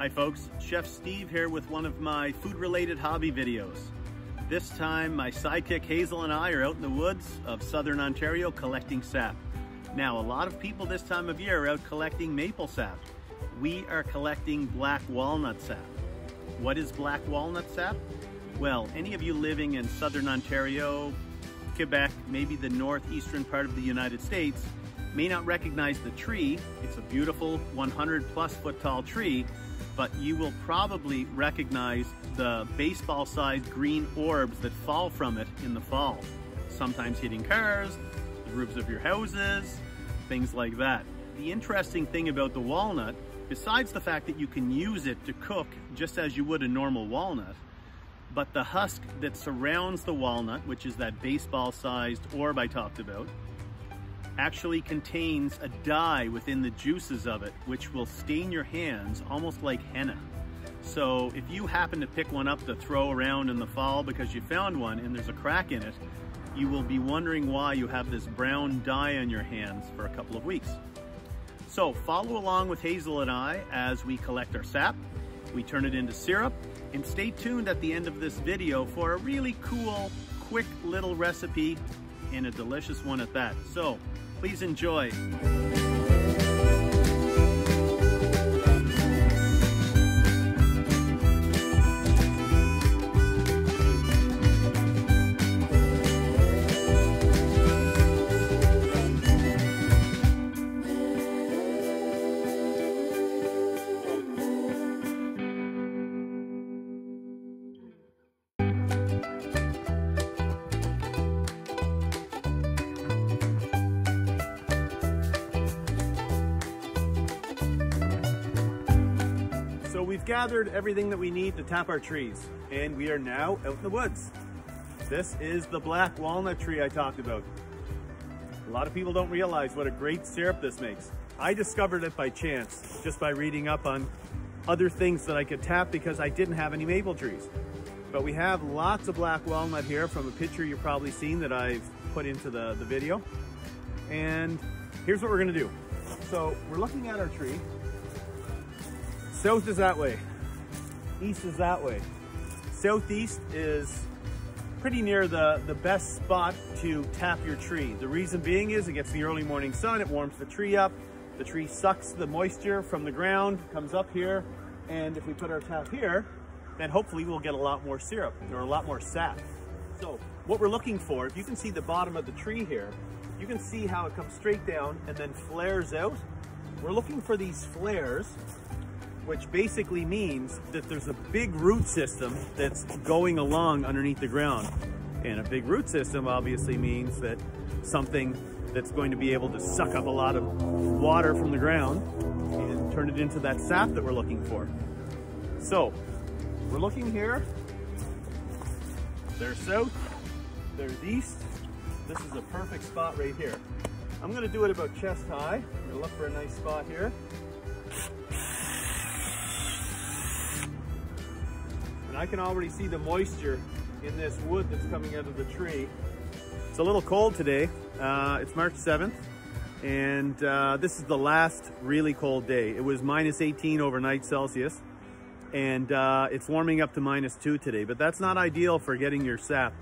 Hi folks, Chef Steve here with one of my food-related hobby videos. This time my sidekick Hazel and I are out in the woods of southern Ontario collecting sap. Now a lot of people this time of year are out collecting maple sap. We are collecting black walnut sap. What is black walnut sap? Well, any of you living in southern Ontario, Quebec, maybe the northeastern part of the United States may not recognize the tree. It's a beautiful 100+ foot tall tree, but you will probably recognize the baseball-sized green orbs that fall from it in the fall, sometimes hitting cars, the roofs of your houses, things like that. The interesting thing about the walnut, besides the fact that you can use it to cook just as you would a normal walnut, but the husk that surrounds the walnut, which is that baseball-sized orb I talked about, actually contains a dye within the juices of it, which will stain your hands almost like henna. So if you happen to pick one up to throw around in the fall because you found one and there's a crack in it, you will be wondering why you have this brown dye on your hands for a couple of weeks. So follow along with Hazel and I as we collect our sap, we turn it into syrup, and stay tuned at the end of this video for a really cool, quick little recipe, and a delicious one at that. So please enjoy. So we've gathered everything that we need to tap our trees, and we are now out in the woods. This is the black walnut tree I talked about. A lot of people don't realize what a great syrup this makes. I discovered it by chance, just by reading up on other things that I could tap because I didn't have any maple trees. But we have lots of black walnut here from a picture you've probably seen that I've put into the video. And here's what we're gonna do. So we're looking at our tree. South is that way, east is that way. Southeast is pretty near the best spot to tap your tree. The reason being is it gets the early morning sun, it warms the tree up, the tree sucks the moisture from the ground, comes up here, and if we put our tap here, then hopefully we'll get a lot more syrup, or a lot more sap. So what we're looking for, if you can see the bottom of the tree here, you can see how it comes straight down and then flares out. We're looking for these flares, which basically means that there's a big root system that's going along underneath the ground. And a big root system obviously means that something that's going to be able to suck up a lot of water from the ground and turn it into that sap that we're looking for. So we're looking here, there's south, there's east. This is a perfect spot right here. I'm gonna do it about chest high. I'm gonna look for a nice spot here. I can already see the moisture in this wood that's coming out of the tree. It's a little cold today. It's March 7th, and this is the last really cold day. It was -18 overnight Celsius, and it's warming up to -2 today, but that's not ideal for getting your sap.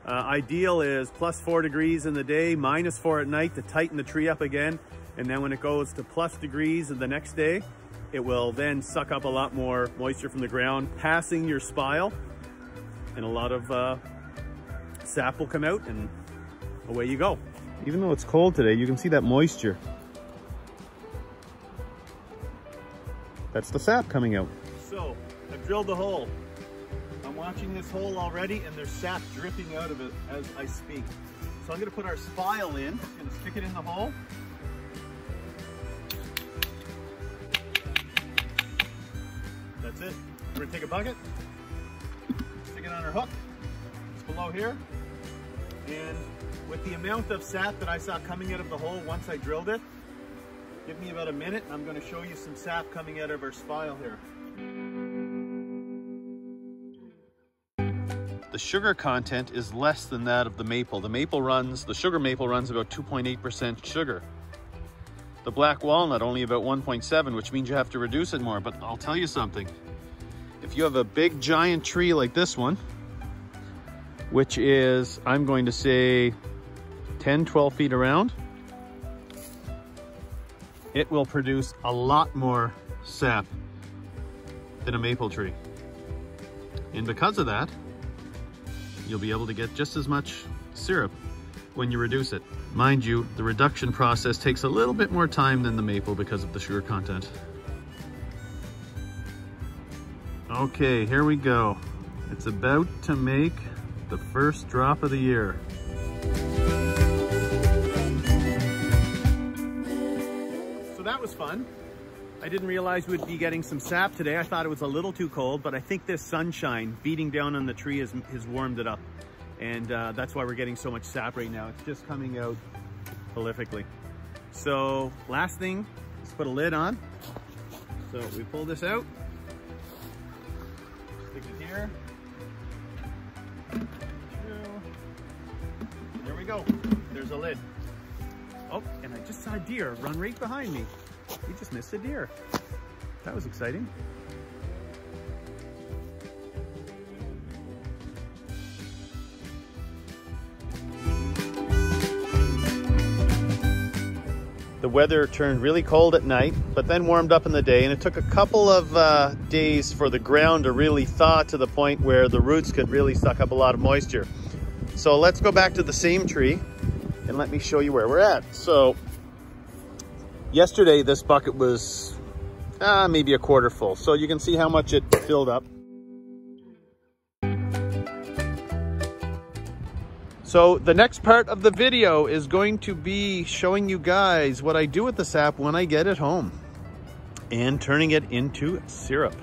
Ideal is +4 degrees in the day, -4 at night to tighten the tree up again, and then when it goes to +degrees the next day, it will then suck up a lot more moisture from the ground, passing your spile, and a lot of sap will come out, and away you go. Even though it's cold today, you can see that moisture. That's the sap coming out. So, I've drilled the hole. I'm watching this hole already, and there's sap dripping out of it as I speak. So I'm gonna put our spile in, gonna stick it in the hole. That's it. We're gonna take a bucket, stick it on our hook. It's below here. And with the amount of sap that I saw coming out of the hole once I drilled it, give me about a minute and I'm gonna show you some sap coming out of our spile here. The sugar content is less than that of the maple. The sugar maple runs about 2.8% sugar. The black walnut only about 1.7, which means you have to reduce it more. But I'll tell you something. If you have a big giant tree like this one, which is, I'm going to say 10, 12 feet around, it will produce a lot more sap than a maple tree. And because of that, you'll be able to get just as much syrup when you reduce it. Mind you, the reduction process takes a little bit more time than the maple because of the sugar content. Okay, here we go. It's about to make the first drop of the year. So that was fun. I didn't realize we'd be getting some sap today. I thought it was a little too cold, but I think this sunshine beating down on the tree has warmed it up. And that's why we're getting so much sap right now. It's just coming out prolifically. So last thing, let's put a lid on. So we pull this out, stick it here. There we go, there's a lid. Oh, and I just saw a deer run right behind me. We just missed a deer. That was exciting. The weather turned really cold at night, but then warmed up in the day, and it took a couple of days for the ground to really thaw to the point where the roots could really suck up a lot of moisture. So let's go back to the same tree and let me show you where we're at. So yesterday this bucket was maybe a quarter full, so you can see how much it filled up. So the next part of the video is going to be showing you guys what I do with the sap when I get it home and turning it into syrup.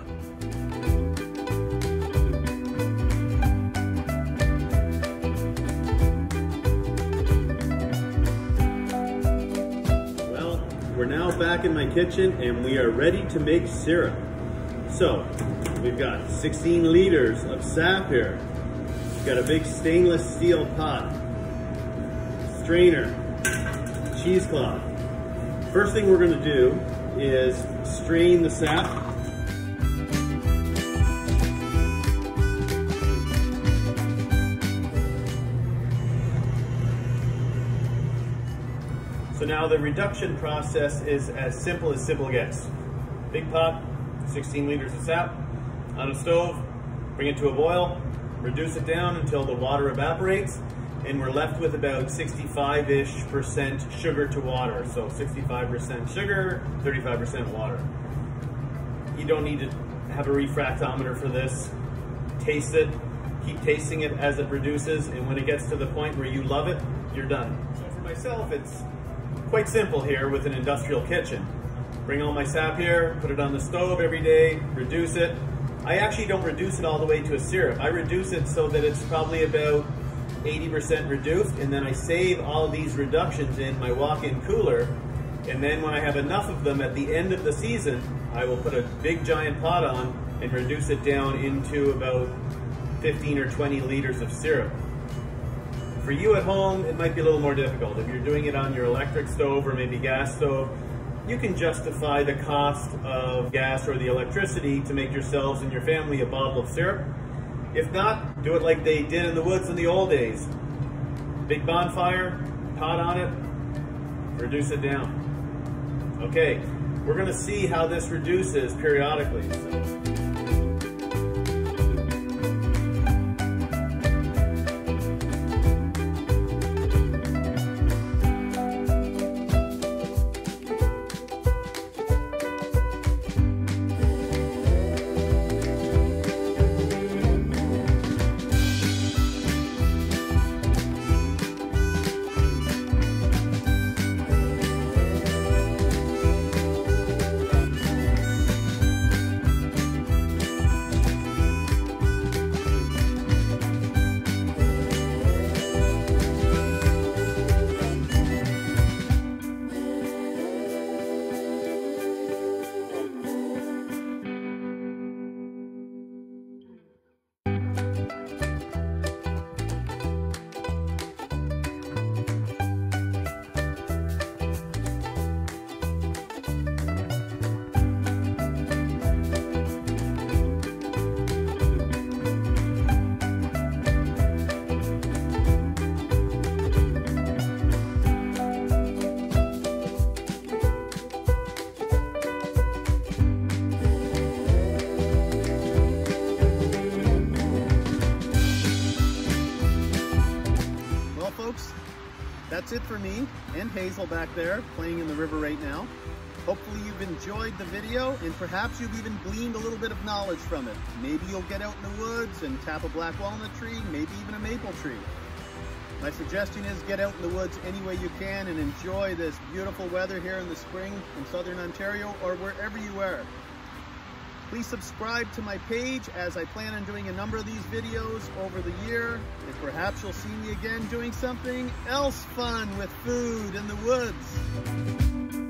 Well, we're now back in my kitchen and we are ready to make syrup. So we've got 16 liters of sap here. Got a big stainless steel pot, strainer, cheesecloth. First thing we're going to do is strain the sap. So now the reduction process is as simple gets. Big pot, 16 liters of sap on a stove, bring it to a boil. Reduce it down until the water evaporates, and we're left with about 65-ish% sugar to water. So 65% sugar, 35% water. You don't need to have a refractometer for this. Taste it, keep tasting it as it reduces, and when it gets to the point where you love it, you're done. So for myself, it's quite simple here with an industrial kitchen. Bring all my sap here, put it on the stove every day, reduce it. I actually don't reduce it all the way to a syrup. I reduce it so that it's probably about 80% reduced, and then I save all of these reductions in my walk-in cooler, and then when I have enough of them at the end of the season, I will put a big giant pot on and reduce it down into about 15 or 20 liters of syrup. For you at home, it might be a little more difficult. If you're doing it on your electric stove or maybe gas stove, you can justify the cost of gas or the electricity to make yourselves and your family a bottle of syrup. If not, do it like they did in the woods in the old days. Big bonfire, pot on it, reduce it down. Okay, we're gonna see how this reduces periodically. that's it for me and Hazel back there playing in the river right now. Hopefully you've enjoyed the video and perhaps you've even gleaned a little bit of knowledge from it. Maybe you'll get out in the woods and tap a black walnut tree, maybe even a maple tree. My suggestion is get out in the woods any way you can and enjoy this beautiful weather here in the spring in southern Ontario or wherever you are. Please subscribe to my page as I plan on doing a number of these videos over the year, and perhaps you'll see me again doing something else fun with food in the woods.